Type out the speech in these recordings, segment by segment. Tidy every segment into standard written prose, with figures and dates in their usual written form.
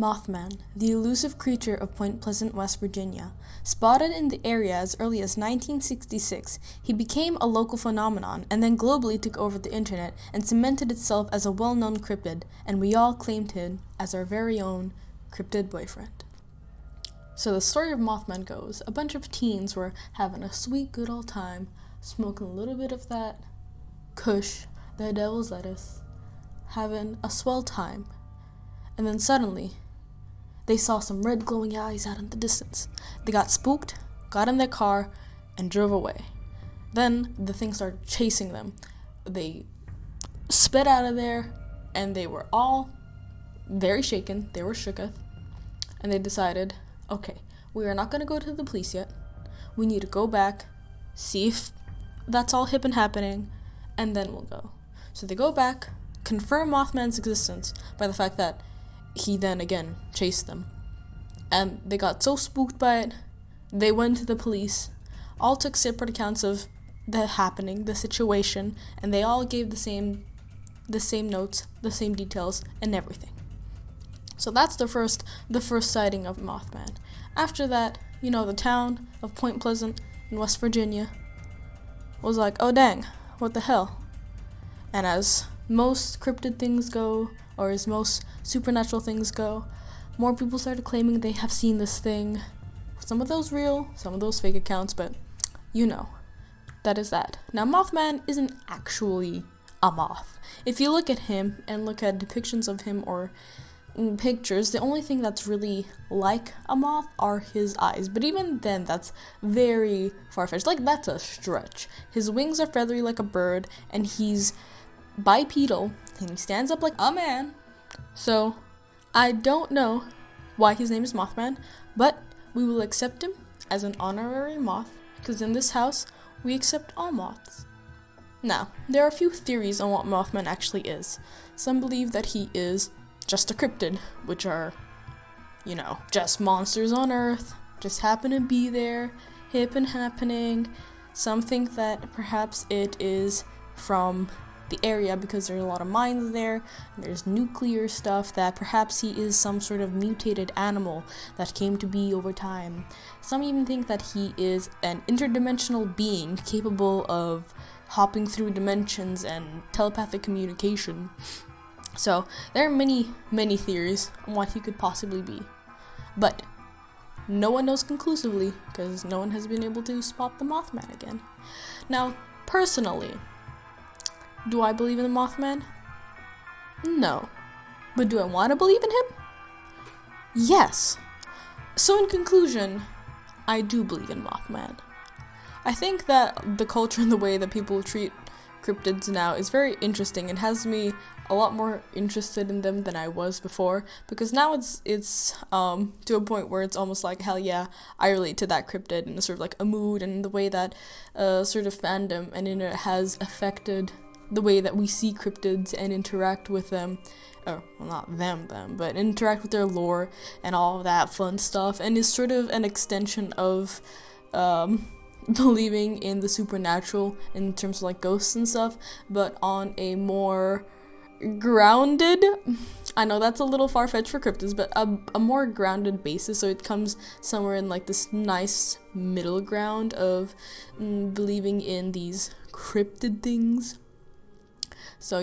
Mothman, the elusive creature of Point Pleasant, West Virginia. Spotted in the area as early as 1966, he became a local phenomenon and then globally took over the internet and cemented itself as a well-known cryptid, and we all claimed him as our very own cryptid boyfriend. So the story of Mothman goes, a bunch of teens were having a sweet good old time, smoking a little bit of that kush, the devil's lettuce, having a swell time, and then suddenly they saw some red glowing eyes out in the distance. They got spooked, got in their car, and drove away. Then the thing started chasing them. They sped out of there, and they were all very shaken. They were shooketh, and they decided, okay, we are not going to go to the police yet. We need to go back, see if that's all hip and happening, and then we'll go. So they go back, confirm Mothman's existence by the fact that he then again chased them. And they got so spooked by it, they went to the police, all took separate accounts of the happening, the situation, and they all gave the same notes, the same details, and everything. So that's the first sighting of Mothman. After that, the town of Point Pleasant in West Virginia was like, oh dang, what the hell? And as most cryptid things go, or as most supernatural things go, more people started claiming they have seen this thing. Some of those real, some of those fake accounts, but that is that. Now, Mothman isn't actually a moth. If you look at him and look at depictions of him or pictures, the only thing that's really like a moth are his eyes. But even then, that's very far-fetched. Like, that's a stretch. His wings are feathery like a bird, and he's bipedal, and he stands up like a man. So, I don't know why his name is Mothman, but we will accept him as an honorary moth, because in this house, we accept all moths. Now, there are a few theories on what Mothman actually is. Some believe that he is just a cryptid, which are, just monsters on Earth, just happen to be there, hip and happening. Some think that perhaps it is from the area because there's a lot of mines there, and there's nuclear stuff, that perhaps he is some sort of mutated animal that came to be over time. Some even think that he is an interdimensional being capable of hopping through dimensions and telepathic communication. So there are many, many theories on what he could possibly be, but no one knows conclusively because no one has been able to spot the Mothman again. Now, personally, do I believe in the Mothman? No. But do I want to believe in him? Yes. So in conclusion, I do believe in Mothman. I think that the culture and the way that people treat cryptids now is very interesting and has me a lot more interested in them than I was before, because now it's to a point where it's almost like, hell yeah, I relate to that cryptid in a sort of like a mood, and the way that sort of fandom and internet has affected the way that we see cryptids and interact with them, or well, not them, but interact with their lore and all of that fun stuff, and is sort of an extension of believing in the supernatural in terms of like ghosts and stuff, but on a more grounded, I know that's a little far-fetched for cryptids, but a more grounded basis, so it comes somewhere in like this nice middle ground of believing in these cryptid things. So,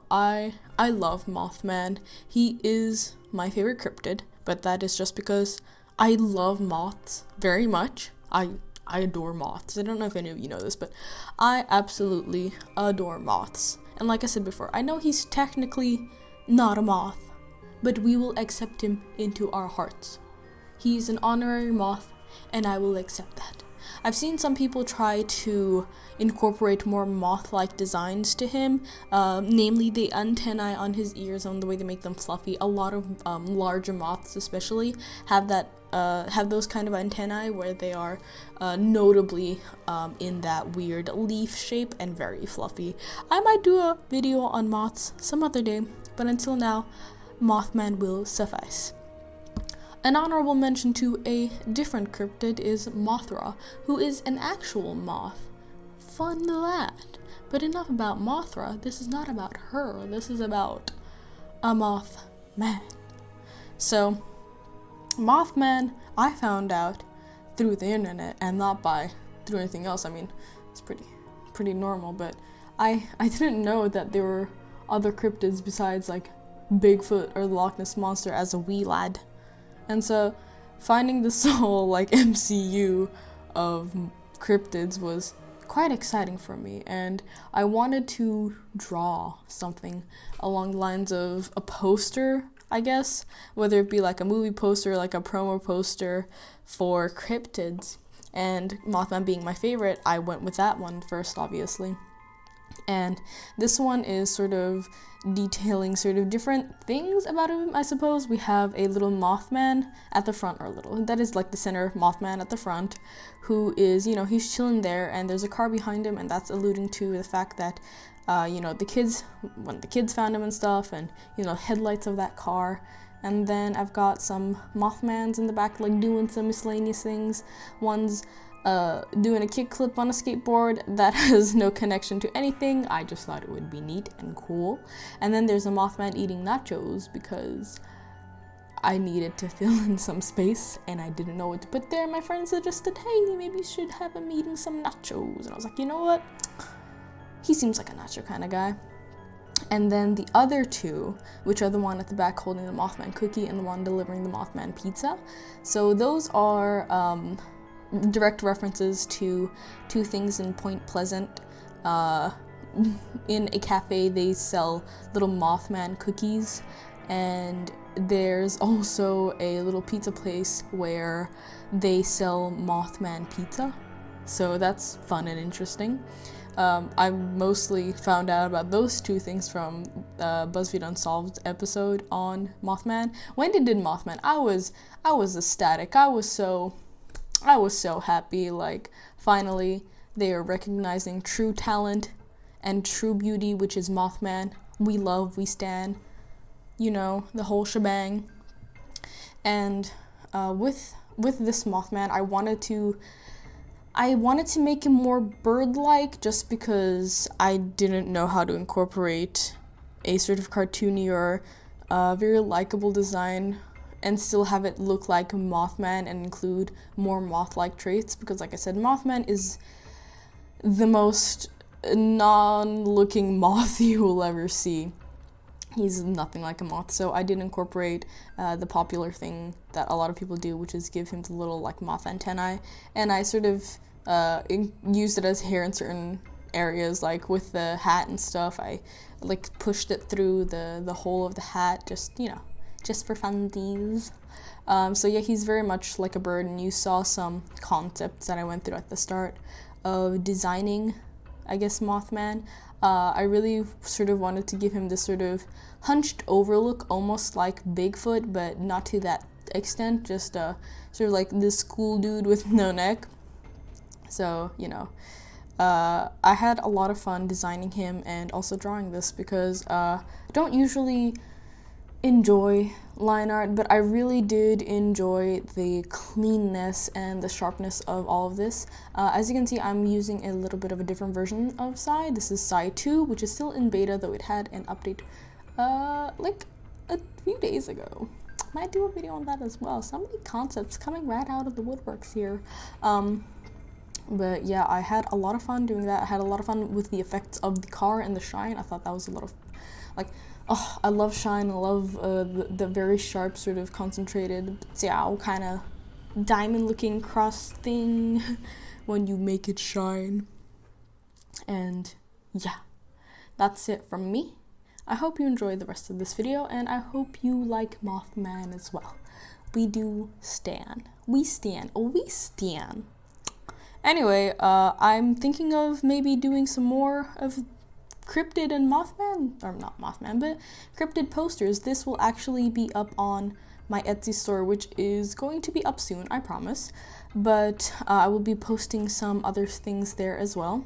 I love Mothman. He is my favorite cryptid, but that is just because I love moths very much. I adore moths. I don't know if any of you know this, but I absolutely adore moths. And like I said before, I know he's technically not a moth, but we will accept him into our hearts. He's an honorary moth, and I will accept that. I've seen some people try to incorporate more moth-like designs to him, namely the antennae on his ears and the way they make them fluffy. A lot of larger moths especially have those kind of antennae where they are notably in that weird leaf shape and very fluffy. I might do a video on moths some other day, but until now, Mothman will suffice. An honorable mention to a different cryptid is Mothra, who is an actual moth. Fun that. But enough about Mothra. This is not about her. This is about a Mothman. So, Mothman, I found out through the internet and not through anything else. I mean, it's pretty normal, but I didn't know that there were other cryptids besides like Bigfoot or the Loch Ness Monster as a wee lad. And so finding this whole like MCU of cryptids was quite exciting for me, and I wanted to draw something along the lines of a poster, I guess, whether it be like a movie poster, like a promo poster for cryptids. And Mothman being my favorite, I went with that one first, obviously. And this one is sort of detailing sort of different things about him, I suppose. We have a little Mothman at the front, that is like the center Mothman at the front, who is, he's chilling there, and there's a car behind him, and that's alluding to the fact that, when the kids found him and stuff, and, headlights of that car. And then I've got some Mothmans in the back, like, doing some miscellaneous things. One's doing a kickflip on a skateboard that has no connection to anything. I just thought it would be neat and cool. And then there's a Mothman eating nachos because I needed to fill in some space and I didn't know what to put there. My friend suggested, hey, maybe you should have him eating some nachos. And I was like, you know what? He seems like a nacho kind of guy. And then the other two, which are the one at the back holding the Mothman cookie and the one delivering the Mothman pizza. So those are direct references to two things in Point Pleasant. In a cafe, they sell little Mothman cookies, and there's also a little pizza place where they sell Mothman pizza. So that's fun and interesting. I mostly found out about those two things from BuzzFeed Unsolved episode on Mothman. When they did Mothman, I was ecstatic. I was so happy. Like, finally, they are recognizing true talent and true beauty, which is Mothman. We love, we stan, the whole shebang. And with this Mothman, I wanted to make him more bird-like, just because I didn't know how to incorporate a sort of cartoony or very likable design and still have it look like Mothman and include more moth-like traits, because like I said, Mothman is the most non-looking moth you will ever see. He's nothing like a moth, so I did incorporate the popular thing that a lot of people do, which is give him the little like moth antennae, and I sort of used it as hair in certain areas, like with the hat and stuff. I like pushed it through the hole of the hat, just for funsies. So yeah, he's very much like a bird, and you saw some concepts that I went through at the start of designing, I guess, Mothman. I really sort of wanted to give him this sort of hunched over look, almost like Bigfoot, but not to that extent, just sort of like this cool dude with no neck. So, I had a lot of fun designing him and also drawing this, because I don't usually enjoy line art, but I really did enjoy the cleanness and the sharpness of all of this. As you can see, I'm using a little bit of a different version of Psy. This is Psy 2, which is still in beta, though it had an update like a few days ago. Might do a video on that as well. So many concepts coming right out of the woodworks here. But yeah, I had a lot of fun doing that. I had a lot of fun with the effects of the car and the shine. I thought that was a lot of, I love shine. I love the very sharp, sort of concentrated, kind of diamond-looking cross thing when you make it shine. And yeah, that's it from me. I hope you enjoyed the rest of this video, and I hope you like Mothman as well. We do stan. We stan. Anyway, I'm thinking of maybe doing some more of Cryptid and Mothman, or not Mothman, but Cryptid posters. This will actually be up on my Etsy store, which is going to be up soon, I promise. But I will be posting some other things there as well.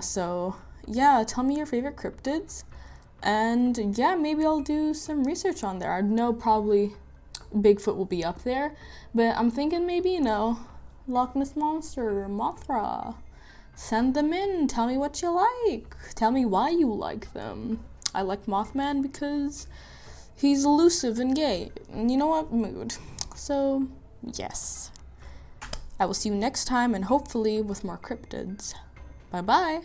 So yeah, tell me your favorite cryptids, and yeah, maybe I'll do some research on there. I know probably Bigfoot will be up there, but I'm thinking maybe, Loch Ness Monster, Mothra. Send them in, tell me what you like, tell me why you like them. I like Mothman because He's elusive and gay. And you know what? Mood. So, yes. I will see you next time, and hopefully with more cryptids. Bye-bye.